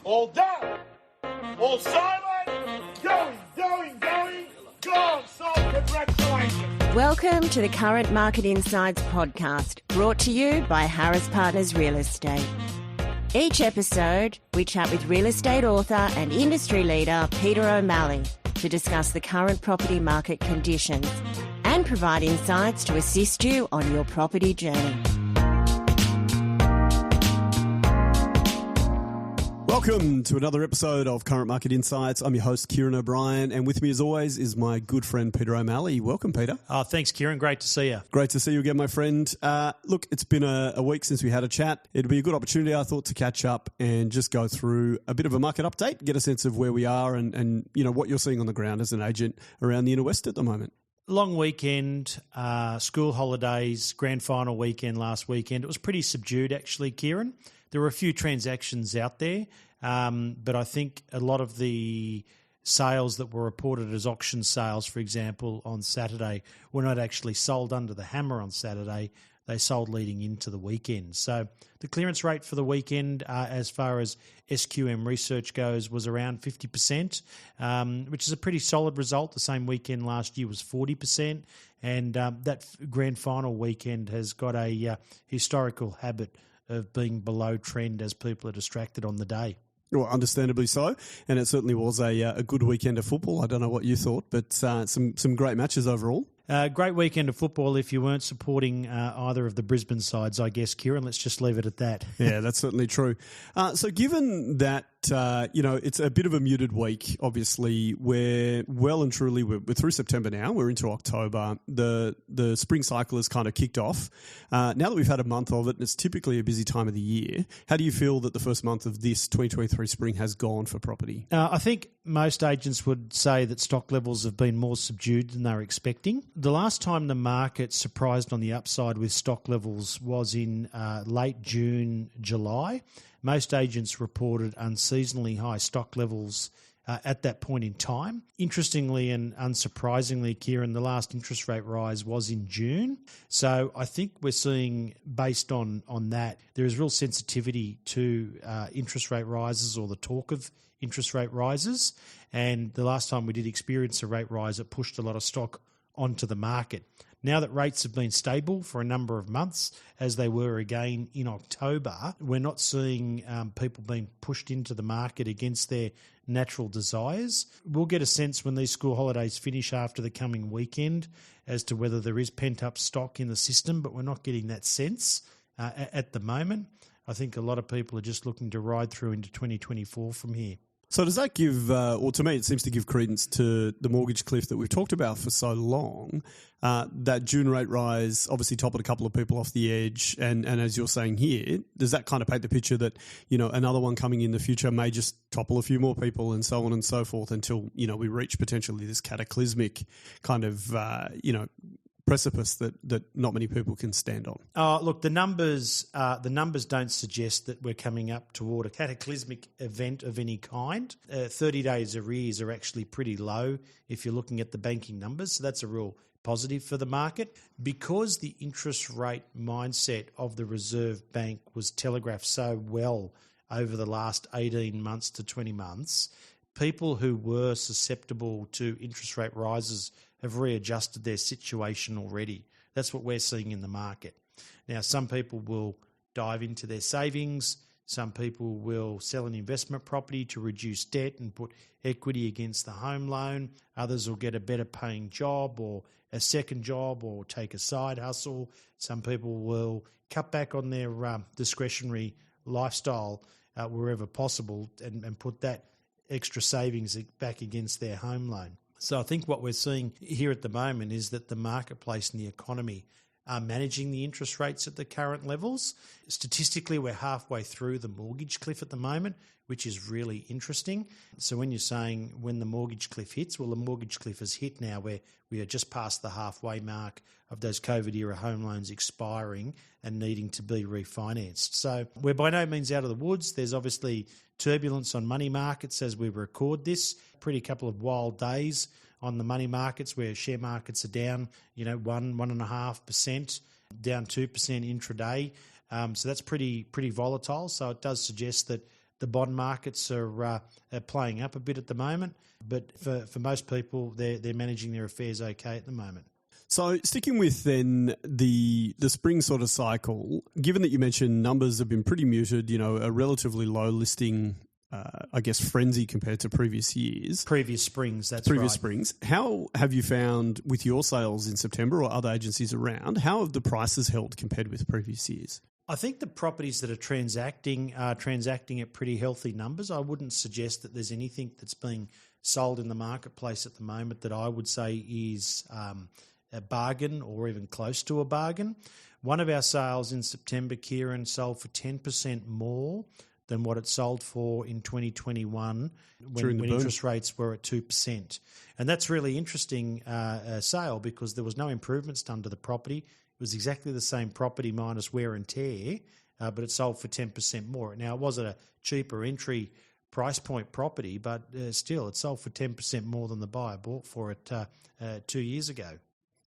All done. All silent. Going. Gone. So congratulations. Welcome to the Current Market Insights podcast, brought to you by Harris Partners Real Estate. Each episode, we chat with real estate author and industry leader Peter O'Malley to discuss the current property market conditions and provide insights to assist you on your property journey. Welcome to another episode of Current Market Insights. I'm your host, Ciaran O'Brien, and with me as always is my good friend Peter O'Malley. Welcome, Peter. Thanks, Ciaran. Great to see you. Great to see you again, my friend. Look, it's been a week since we had a chat. It'd be a good opportunity, I thought, to catch up and just go through a bit of a market update, get a sense of where we are and you know what you're seeing on the ground as an agent around the inner west at the moment. Long weekend, school holidays, grand final weekend last weekend. It was pretty subdued, actually, Ciaran. There were a few transactions out there, but I think a lot of the sales that were reported as auction sales, for example, on Saturday, were not actually sold under the hammer on Saturday. They sold leading into the weekend. So the clearance rate for the weekend, as far as SQM research goes, was around 50%, which is a pretty solid result. The same weekend last year was 40%. And that grand final weekend has got a historical habit of being below trend as people are distracted on the day. Well, understandably so, and it certainly was a good weekend of football. I don't know what you thought, but some great matches overall. Great weekend of football if you weren't supporting either of the Brisbane sides, I guess, Ciaran. Let's just leave it at that. Yeah, that's certainly true. So given that, it's a bit of a muted week, obviously, we're well and truly, we're through September now, we're into October, the spring cycle has kind of kicked off. Now that we've had a month of it, and it's typically a busy time of the year, how do you feel that the first month of this 2023 spring has gone for property? I think most agents would say that stock levels have been more subdued than they were expecting. The last time the market surprised on the upside with stock levels was in late June, July. Most agents reported unseasonally high stock levels at that point in time. Interestingly and unsurprisingly, Ciaran, the last interest rate rise was in June. So I think we're seeing, based on that, there is real sensitivity to interest rate rises or the talk of interest rate rises. And the last time we did experience a rate rise, it pushed a lot of stock onto the market. Now that rates have been stable for a number of months, as they were again in October, we're not seeing people being pushed into the market against their natural desires. We'll get a sense when these school holidays finish after the coming weekend as to whether there is pent-up stock in the system, but we're not getting that sense at the moment. I think a lot of people are just looking to ride through into 2024 from here. So does that give, or to me, it seems to give credence to the mortgage cliff that we've talked about for so long. That June rate rise obviously toppled a couple of people off the edge. And as you're saying here, does that kind of paint the picture that, another one coming in the future may just topple a few more people and so on and so forth until, we reach potentially this cataclysmic kind of, precipice that not many people can stand on? Look, the numbers don't suggest that we're coming up toward a cataclysmic event of any kind. 30 days arrears are actually pretty low if you're looking at the banking numbers, so that's a real positive for the market. Because the interest rate mindset of the Reserve Bank was telegraphed so well over the last 18 months to 20 months, people who were susceptible to interest rate rises have readjusted their situation already. That's what we're seeing in the market. Now, some people will dive into their savings. Some people will sell an investment property to reduce debt and put equity against the home loan. Others will get a better paying job or a second job or take a side hustle. Some people will cut back on their discretionary lifestyle wherever possible and put that extra savings back against their home loan. So I think what we're seeing here at the moment is that the marketplace and the economy are managing the interest rates at the current levels. Statistically, we're halfway through the mortgage cliff at the moment, which is really interesting. So when you're saying when the mortgage cliff hits, well, the mortgage cliff has hit now where we are just past the halfway mark of those COVID-era home loans expiring and needing to be refinanced. So we're by no means out of the woods. There's obviously turbulence on money markets as we record this. Pretty couple of wild days on the money markets where share markets are down, 1.5%, down 2% intraday. So that's pretty volatile. So it does suggest that the bond markets are playing up a bit at the moment, but for most people, they're managing their affairs okay at the moment. So sticking with then the spring sort of cycle, given that you mentioned numbers have been pretty muted, a relatively low listing, frenzy compared to previous years. Previous springs, that's Previous right. springs. How have you found with your sales in September or other agencies around, how have the prices held compared with previous years? I think the properties that are transacting at pretty healthy numbers. I wouldn't suggest that there's anything that's being sold in the marketplace at the moment that I would say is a bargain or even close to a bargain. One of our sales in September, Ciaran, sold for 10% more than what it sold for in 2021 when interest rates were at 2%. And that's really interesting sale because there was no improvements done to the property. It was exactly the same property minus wear and tear, but it sold for 10% more. Now, it wasn't a cheaper entry price point property, but still it sold for 10% more than the buyer bought for it 2 years ago.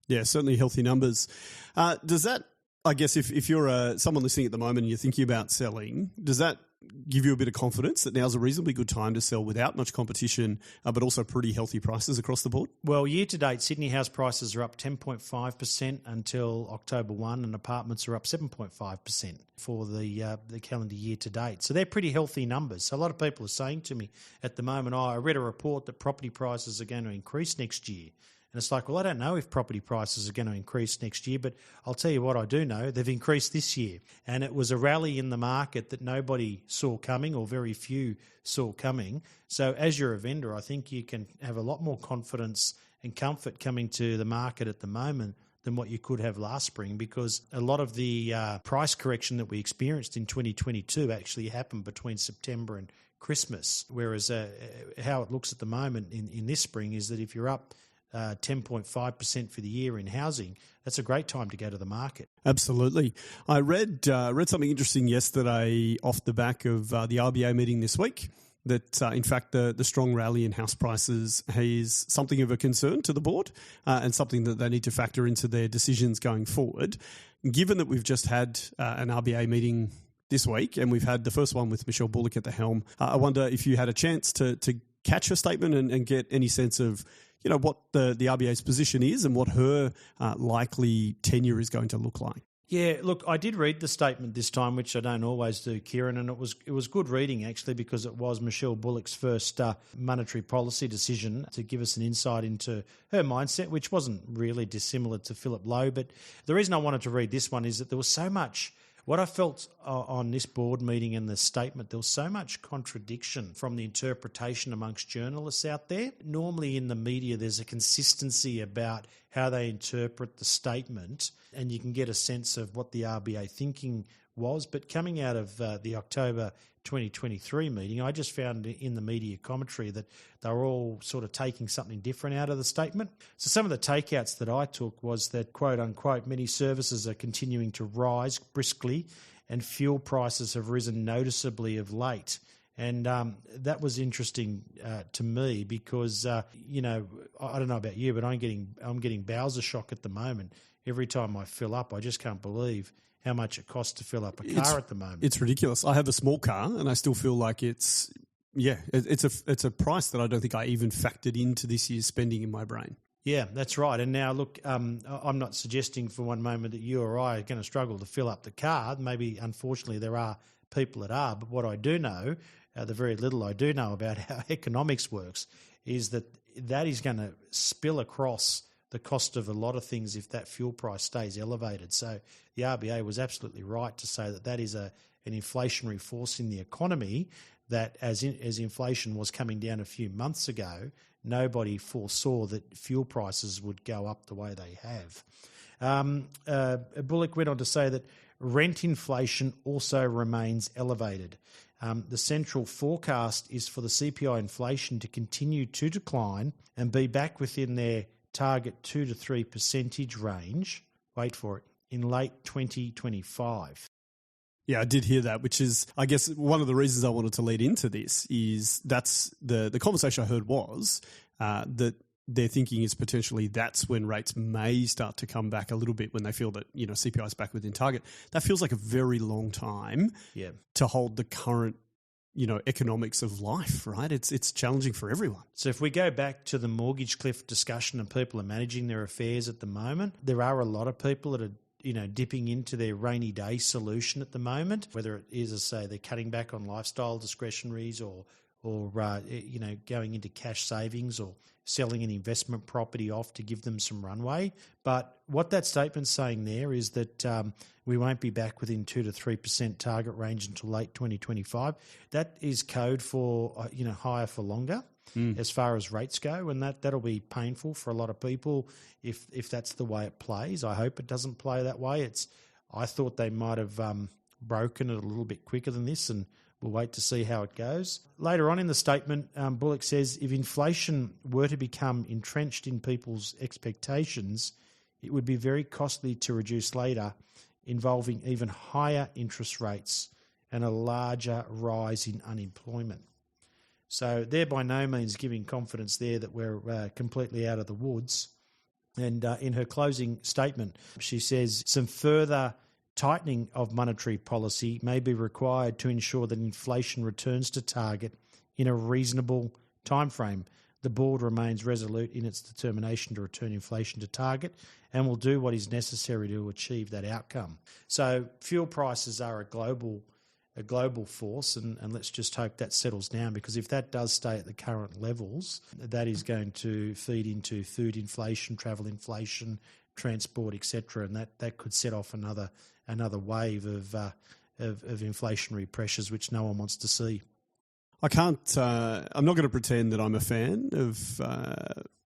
Yeah, certainly healthy numbers. Does that, I guess, if you're someone listening at the moment and you're thinking about selling, does that give you a bit of confidence that now's a reasonably good time to sell without much competition, but also pretty healthy prices across the board? Well, year to date, Sydney house prices are up 10.5% until October 1, and apartments are up 7.5% for the calendar year to date. So they're pretty healthy numbers. So a lot of people are saying to me at the moment, I read a report that property prices are going to increase next year. And it's like, well, I don't know if property prices are going to increase next year, but I'll tell you what I do know. They've increased this year. And it was a rally in the market that nobody saw coming or very few saw coming. So as you're a vendor, I think you can have a lot more confidence and comfort coming to the market at the moment than what you could have last spring, because a lot of the price correction that we experienced in 2022 actually happened between September and Christmas, whereas how it looks at the moment in this spring is that if you're up 10.5% for the year in housing, that's a great time to go to the market. Absolutely. I read something interesting yesterday off the back of the RBA meeting this week, that in fact the strong rally in house prices is something of a concern to the board and something that they need to factor into their decisions going forward. Given that we've just had an RBA meeting this week and we've had the first one with Michelle Bullock at the helm, I wonder if you had a chance to catch her statement and get any sense of what the RBA's position is and what her likely tenure is going to look like. Yeah, look, I did read the statement this time, which I don't always do, Ciaran, and it was good reading actually, because it was Michelle Bullock's first monetary policy decision to give us an insight into her mindset, which wasn't really dissimilar to Philip Lowe. But the reason I wanted to read this one is that there was so much. What I felt on this board meeting and the statement, there was so much contradiction from the interpretation amongst journalists out there. Normally in the media, there's a consistency about how they interpret the statement, and you can get a sense of what the RBA thinking was. But coming out of the October 2023 meeting, I just found in the media commentary that they were all sort of taking something different out of the statement. So some of the takeouts that I took was that, quote unquote, many services are continuing to rise briskly and fuel prices have risen noticeably of late. And that was interesting to me because, I don't know about you, but I'm getting Bowser shock at the moment. Every time I fill up, I just can't believe how much it costs to fill up a car at the moment. It's ridiculous. I have a small car and I still feel like it's a price that I don't think I even factored into this year's spending in my brain. Yeah, that's right. And now, look, I'm not suggesting for one moment that you or I are going to struggle to fill up the car. Maybe, unfortunately, there are people that are. But what I do know, the very little I do know about how economics works, is that is going to spill across the cost of a lot of things if that fuel price stays elevated. So the RBA was absolutely right to say that is an inflationary force in the economy, that as inflation was coming down a few months ago, nobody foresaw that fuel prices would go up the way they have. Bullock went on to say that rent inflation also remains elevated. The central forecast is for the CPI inflation to continue to decline and be back within their target 2 to 3% range, wait for it, in late 2025. Yeah, I did hear that, which is, I guess, one of the reasons I wanted to lead into this is that's the conversation I heard was that their thinking is potentially that's when rates may start to come back a little bit when they feel that, CPI is back within target. That feels like a very long time to hold the current economics of life, right? It's challenging for everyone. So if we go back to the mortgage cliff discussion and people are managing their affairs at the moment, there are a lot of people that are dipping into their rainy day solution at the moment, whether it is, as I say, they're cutting back on lifestyle discretionaries or going into cash savings or selling an investment property off to give them some runway. But what that statement's saying there is that we won't be back within 2 to 3% target range until late 2025. That is code for higher for longer. As far as rates go, and that'll be painful for a lot of people if that's the way it plays. I hope it doesn't play that way. I thought they might have broken it a little bit quicker than this, and we'll wait to see how it goes. Later on in the statement, Bullock says if inflation were to become entrenched in people's expectations, it would be very costly to reduce later, involving even higher interest rates and a larger rise in unemployment. So they're by no means giving confidence there that we're completely out of the woods. And in her closing statement, she says some further tightening of monetary policy may be required to ensure that inflation returns to target in a reasonable timeframe. The board remains resolute in its determination to return inflation to target and will do what is necessary to achieve that outcome. So fuel prices are a global force, and let's just hope that settles down, because if that does stay at the current levels, that is going to feed into food inflation, travel inflation, transport, etc., and that could set off another wave of inflationary pressures, which no one wants to see. I'm not going to pretend that I'm a fan of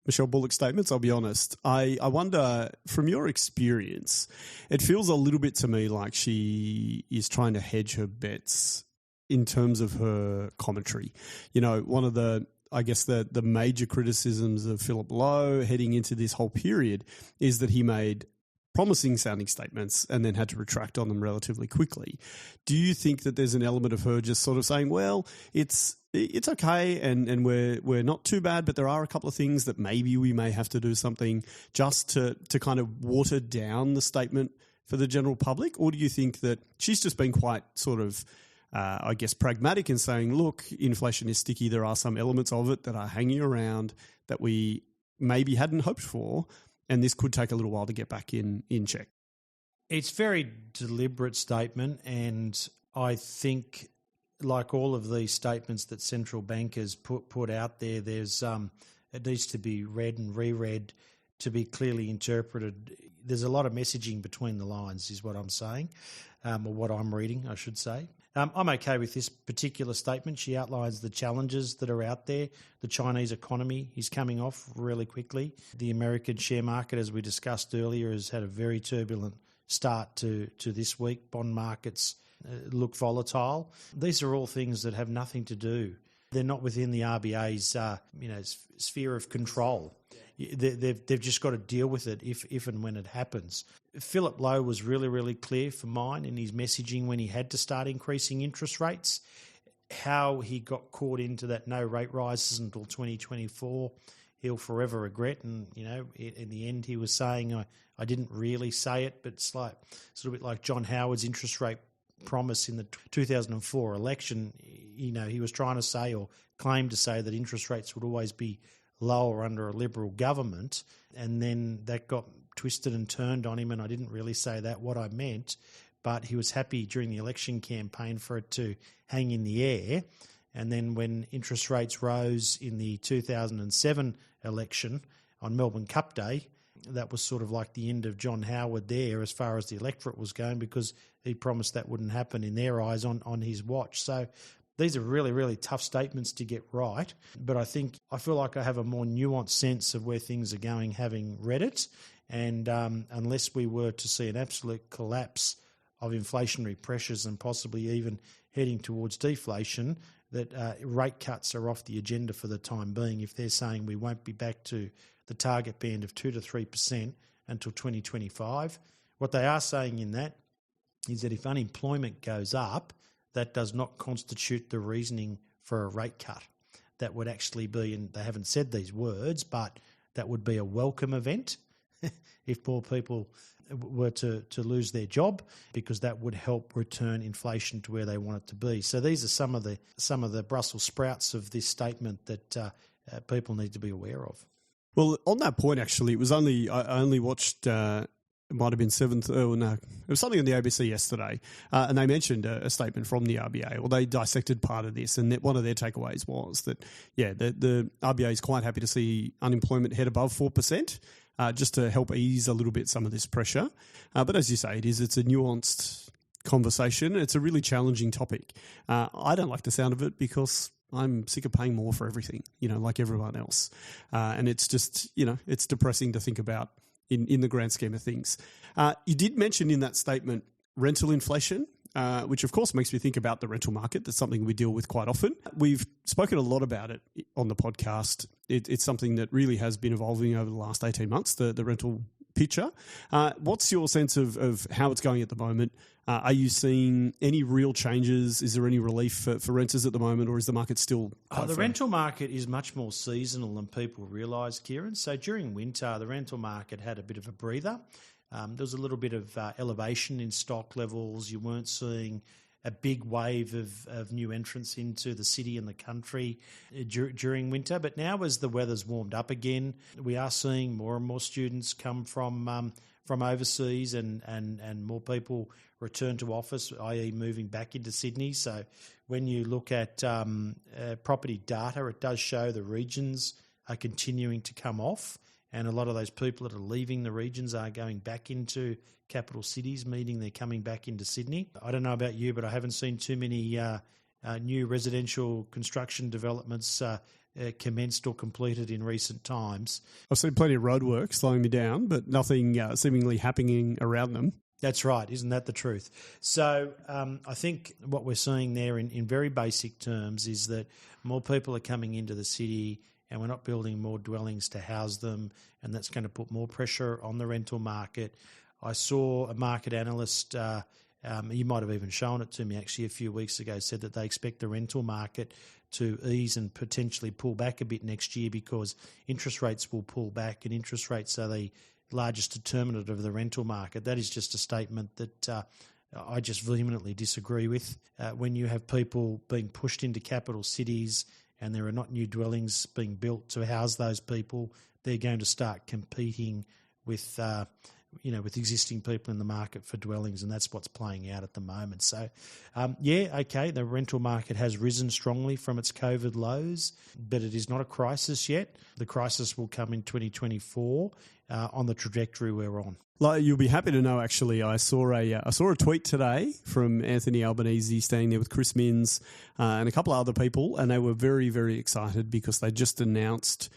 Michelle Bullock's statements, I'll be honest. I wonder, from your experience, it feels a little bit to me like she is trying to hedge her bets in terms of her commentary. One of the major criticisms of Philip Lowe heading into this whole period is that he made promising sounding statements and then had to retract on them relatively quickly. Do you think that there's an element of her just sort of saying, well, it's okay and we're not too bad, but there are a couple of things that maybe we may have to do something just to kind of water down the statement for the general public? Or do you think that she's just been quite sort of, pragmatic in saying, look, inflation is sticky. There are some elements of it that are hanging around that we maybe hadn't hoped for, and this could take a little while to get back in check? It's a very deliberate statement, and I think, like all of these statements that central bankers put out there, there's it needs to be read and reread to be clearly interpreted. There's a lot of messaging between the lines, is what I'm saying, or what I'm reading, I should say. I'm okay with this particular statement. She outlines the challenges that are out there. The Chinese economy is coming off really quickly. The American share market, as we discussed earlier, has had a very turbulent start to this week. Bond markets look volatile. These are all things that have nothing to do. They're not within the RBA's sphere of control. They've just got to deal with it if and when it happens. Philip Lowe was really, really clear for mine in his messaging when he had to start increasing interest rates. How he got caught into that no rate rises until 2024, he'll forever regret. And, in the end he was saying, I didn't really say it, but it's like sort of a bit like John Howard's interest rate promise in the 2004 election. He was trying to say or claimed to say that interest rates would always be lower under a Liberal government, and then that got twisted and turned on him, and I didn't really say that. What I meant, but he was happy during the election campaign for it to hang in the air, and then when interest rates rose in the 2007 election on Melbourne Cup Day, that was sort of like the end of John Howard there as far as the electorate was going, because he promised that wouldn't happen in their eyes on his watch. So these are really, really tough statements to get right, but I feel like I have a more nuanced sense of where things are going having read it, and unless we were to see an absolute collapse of inflationary pressures and possibly even heading towards deflation, that rate cuts are off the agenda for the time being. If they're saying we won't be back to the target band of 2 to 3% until 2025, what they are saying in that is that if unemployment goes up, that does not constitute the reasoning for a rate cut. That would actually be, and they haven't said these words, but that would be a welcome event if more people were to lose their job, because that would help return inflation to where they want it to be. So these are some of the Brussels sprouts of this statement that people need to be aware of. Well, on that point, actually, it was I only watched. It might have been seventh. Oh no, it was something on the ABC yesterday, and they mentioned a statement from the RBA, or they dissected part of this, and one of their takeaways was that the RBA is quite happy to see unemployment head above 4%, just to help ease a little bit some of this pressure. But as you say, it's a nuanced conversation. It's a really challenging topic. I don't like the sound of it because I'm sick of paying more for everything, like everyone else, and it's just it's depressing to think about. In the grand scheme of things. You did mention in that statement rental inflation, which of course makes me think about the rental market. That's something we deal with quite often. We've spoken a lot about it on the podcast. It's something that really has been evolving over the last 18 months, the rental picture. What's your sense of how it's going at the moment? Are you seeing any real changes? Is there any relief for renters at the moment, or is the market still quite the firm? rental market is much more seasonal than people realise, Ciaran. So during winter, the rental market had a bit of a breather. There was a little bit of elevation in stock levels. You weren't seeing a big wave of new entrants into the city and the country during winter. But now, as the weather's warmed up again, we are seeing more and more students come from overseas and more people return to office, i.e. moving back into Sydney. So when you look at property data, it does show the regions are continuing to come off, and a lot of those people that are leaving the regions are going back into capital cities, meaning they're coming back into Sydney. I don't know about you, but I haven't seen too many new residential construction developments commenced or completed in recent times. I've seen plenty of roadwork slowing me down, but nothing seemingly happening around them. That's right. Isn't that the truth? So I think what we're seeing there in very basic terms is that more people are coming into the city, and we're not building more dwellings to house them, and that's going to put more pressure on the rental market. I saw a market analyst, you might have even shown it to me actually a few weeks ago, said that they expect the rental market to ease and potentially pull back a bit next year because interest rates will pull back, and interest rates are the largest determinant of the rental market. That is just a statement that I just vehemently disagree with. When you have people being pushed into capital cities and there are not new dwellings being built to house those people, they're going to start competing with with existing people in the market for dwellings, and that's what's playing out at the moment. So, the rental market has risen strongly from its COVID lows, but it is not a crisis yet. The crisis will come in 2024 on the trajectory we're on. Like, you'll be happy to know, actually, I saw a tweet today from Anthony Albanese staying there with Chris Minns and a couple of other people, and they were very, very excited because they just announced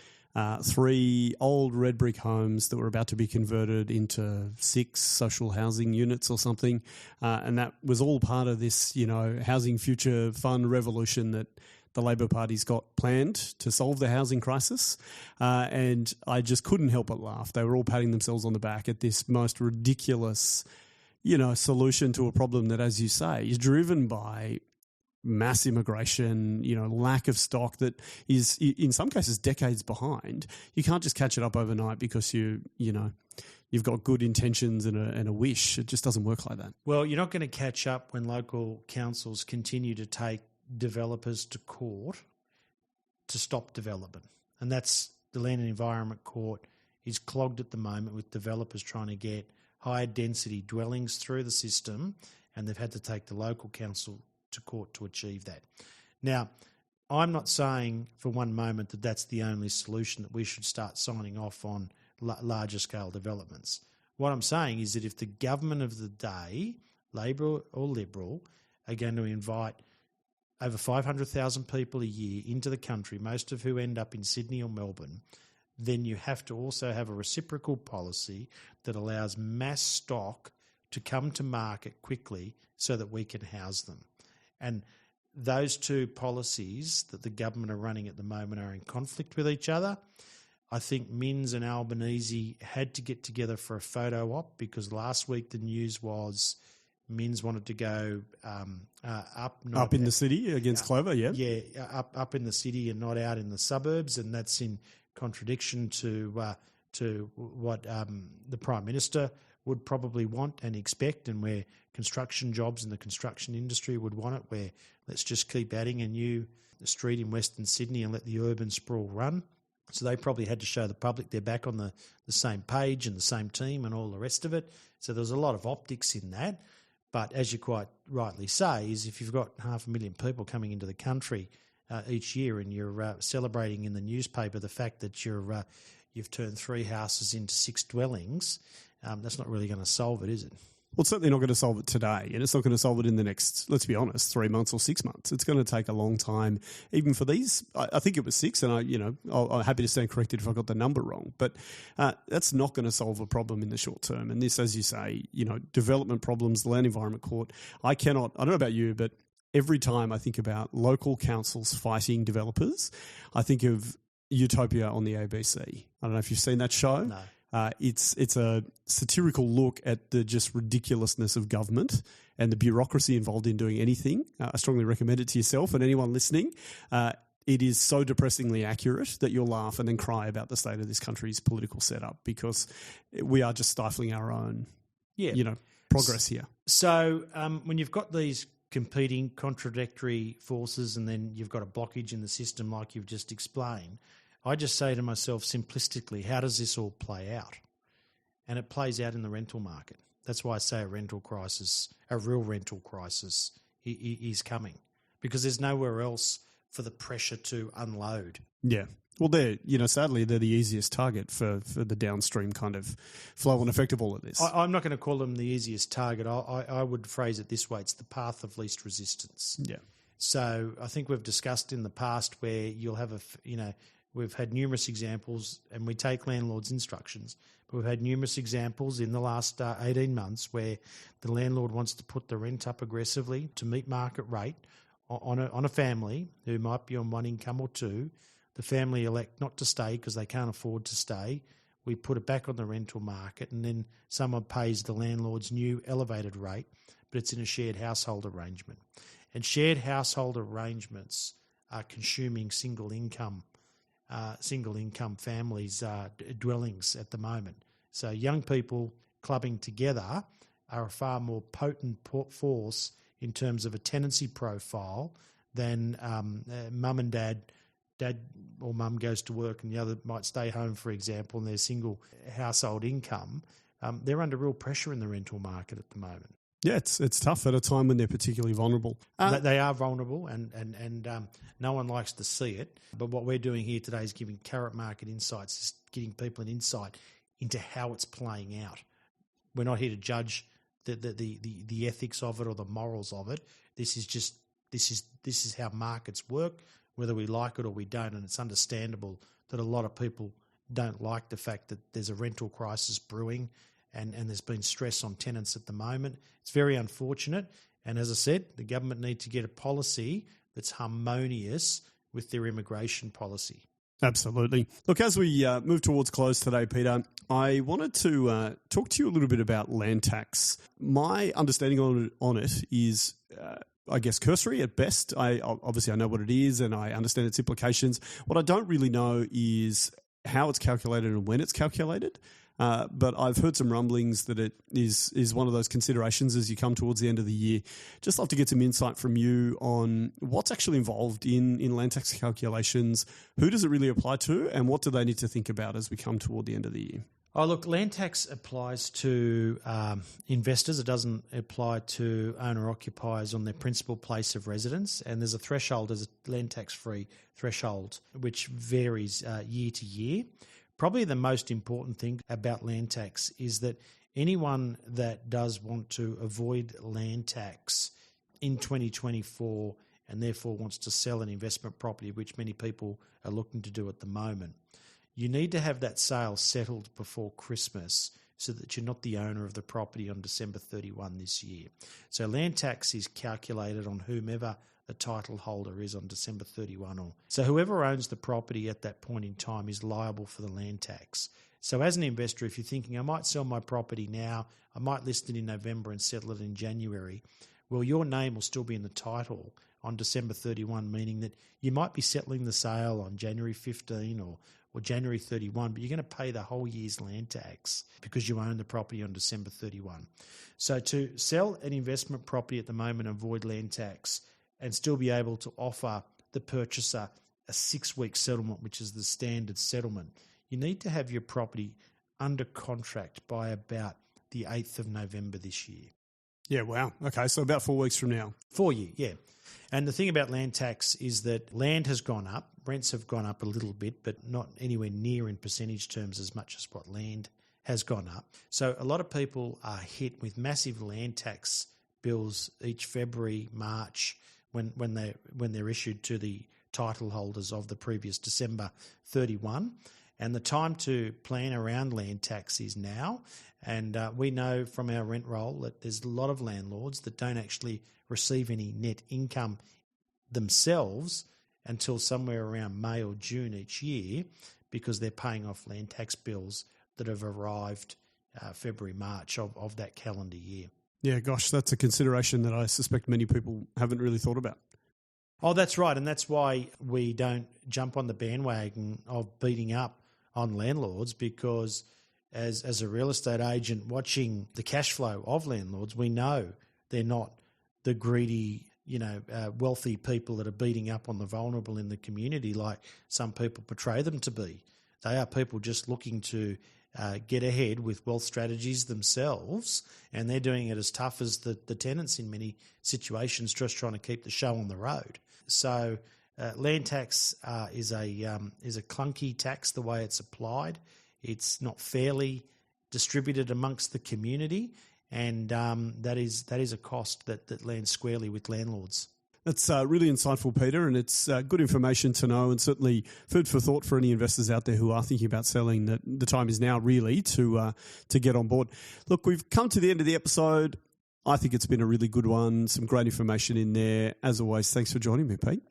3 old red brick homes that were about to be converted into 6 social housing units or something. And that was all part of this, housing future fund revolution that the Labor Party's got planned to solve the housing crisis. And I just couldn't help but laugh. They were all patting themselves on the back at this most ridiculous, solution to a problem that, as you say, is driven by mass immigration, lack of stock that is in some cases decades behind. You can't just catch it up overnight because you've got good intentions and a wish. It just doesn't work like that. Well, you're not going to catch up when local councils continue to take developers to court to stop development. And that's the Land and Environment Court is clogged at the moment with developers trying to get higher density dwellings through the system, and they've had to take the local council to court to achieve that. Now, I'm not saying for one moment that that's the only solution, that we should start signing off on larger scale developments. What I'm saying is that if the government of the day, Labor or Liberal, are going to invite over 500,000 people a year into the country, most of who end up in Sydney or Melbourne, then you have to also have a reciprocal policy that allows mass stock to come to market quickly so that we can house them. And those two policies that the government are running at the moment are in conflict with each other. I think Minns and Albanese had to get together for a photo op because last week the news was Minns wanted to go up in the city against Clover, yeah? Yeah, up in the city and not out in the suburbs, and that's in contradiction to what the Prime Minister would probably want and expect, and where construction jobs in the construction industry would want it, where let's just keep adding a new street in Western Sydney and let the urban sprawl run. So they probably had to show the public they're back on the same page and the same team and all the rest of it. So there's a lot of optics in that. But as you quite rightly say, is if you've got 500,000 people coming into the country each year and you're celebrating in the newspaper the fact that you've turned 3 houses into 6 dwellings, that's not really going to solve it, is it? Well, it's certainly not going to solve it today, and it's not going to solve it in the next, let's be honest, 3 months or 6 months. It's going to take a long time, even for these. I think it was 6, and I'm happy to stand corrected if I got the number wrong. But that's not going to solve a problem in the short term. And this, as you say, development problems, the Land Environment Court. I don't know about you, but every time I think about local councils fighting developers, I think of Utopia on the ABC. I don't know if you've seen that show. No. It's a satirical look at the just ridiculousness of government and the bureaucracy involved in doing anything. I strongly recommend it to yourself and anyone listening. It is so depressingly accurate that you'll laugh and then cry about the state of this country's political setup, because we are just stifling our own, progress here. So when you've got these competing, contradictory forces, and then you've got a blockage in the system like you've just explained, I just say to myself simplistically, how does this all play out? And it plays out in the rental market. That's why I say a real rental crisis is coming, because there's nowhere else for the pressure to unload. Yeah. Well, sadly, they're the easiest target for the downstream kind of flow and effect of all of this. I'm not going to call them the easiest target. I would phrase it this way. It's the path of least resistance. Yeah. So I think we've discussed in the past where you'll have we've had numerous examples, and we take landlords' instructions, but we've had numerous examples in the last 18 months where the landlord wants to put the rent up aggressively to meet market rate on a family who might be on one income or two. The family elect not to stay because they can't afford to stay. We put it back on the rental market, and then someone pays the landlord's new elevated rate, but it's in a shared household arrangement. And shared household arrangements are consuming single income families' dwellings at the moment. So young people clubbing together are a far more potent force in terms of a tenancy profile than mum and dad or mum goes to work and the other might stay home, for example, and their single household income. They're under real pressure in the rental market at the moment. Yeah, it's tough at a time when they're particularly vulnerable. They are vulnerable, and no one likes to see it. But what we're doing here today is giving current market insights, is getting people an insight into how it's playing out. We're not here to judge the ethics of it or the morals of it. This is how markets work, whether we like it or we don't. And it's understandable that a lot of people don't like the fact that there's a rental crisis brewing. And there's been stress on tenants at the moment. It's very unfortunate. And as I said, the government need to get a policy that's harmonious with their immigration policy. Absolutely. Look, as we move towards close today, Peter, I wanted to talk to you a little bit about land tax. My understanding on it is, I guess, cursory at best. I know what it is and I understand its implications. What I don't really know is how it's calculated and when it's calculated. But I've heard some rumblings that it is one of those considerations as you come towards the end of the year. Just love to get some insight from you on what's actually involved in land tax calculations, who does it really apply to, and what do they need to think about as we come toward the end of the year? Oh, look, land tax applies to investors. It doesn't apply to owner-occupiers on their principal place of residence. And there's a land tax-free threshold, which varies year to year. Probably the most important thing about land tax is that anyone that does want to avoid land tax in 2024 and therefore wants to sell an investment property, which many people are looking to do at the moment, you need to have that sale settled before Christmas so that you're not the owner of the property on December 31 this year. So land tax is calculated on whomever the title holder is on December 31. So whoever owns the property at that point in time is liable for the land tax. So as an investor, if you're thinking, I might sell my property now, I might list it in November and settle it in January, well, your name will still be in the title on December 31, meaning that you might be settling the sale on January 15 or January 31, but you're going to pay the whole year's land tax because you own the property on December 31. So to sell an investment property at the moment and avoid land tax and still be able to offer the purchaser a 6-week settlement, which is the standard settlement, you need to have your property under contract by about the 8th of November this year. Yeah, wow. Okay, so about 4 weeks from now. 4 year, yeah. And the thing about land tax is that land has gone up, rents have gone up a little bit, but not anywhere near in percentage terms as much as what land has gone up. So a lot of people are hit with massive land tax bills each February, March, when they're issued to the title holders of the previous December 31. And the time to plan around land tax is now. And we know from our rent roll that there's a lot of landlords that don't actually receive any net income themselves until somewhere around May or June each year because they're paying off land tax bills that have arrived February, March of that calendar year. Yeah, gosh, that's a consideration that I suspect many people haven't really thought about. Oh, that's right. And that's why we don't jump on the bandwagon of beating up on landlords, because as a real estate agent watching the cash flow of landlords, we know they're not the greedy, wealthy people that are beating up on the vulnerable in the community like some people portray them to be. They are people just looking to get ahead with wealth strategies themselves, and they're doing it as tough as the tenants in many situations, just trying to keep the show on the road. So land tax is a clunky tax the way it's applied. It's not fairly distributed amongst the community, and that is a cost that lands squarely with landlords. That's really insightful, Peter, and it's good information to know, and certainly food for thought for any investors out there who are thinking about selling. That the time is now really to get on board. Look, we've come to the end of the episode. I think it's been a really good one. Some great information in there. As always, thanks for joining me, Pete.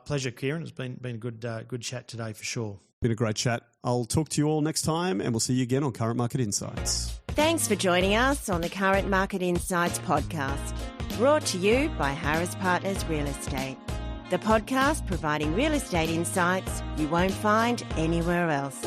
Pleasure, Ciaran. It's been a good chat today for sure. Been a great chat. I'll talk to you all next time, and we'll see you again on Current Market Insights. Thanks for joining us on the Current Market Insights podcast, brought to you by Harris Partners Real Estate, the podcast providing real estate insights you won't find anywhere else.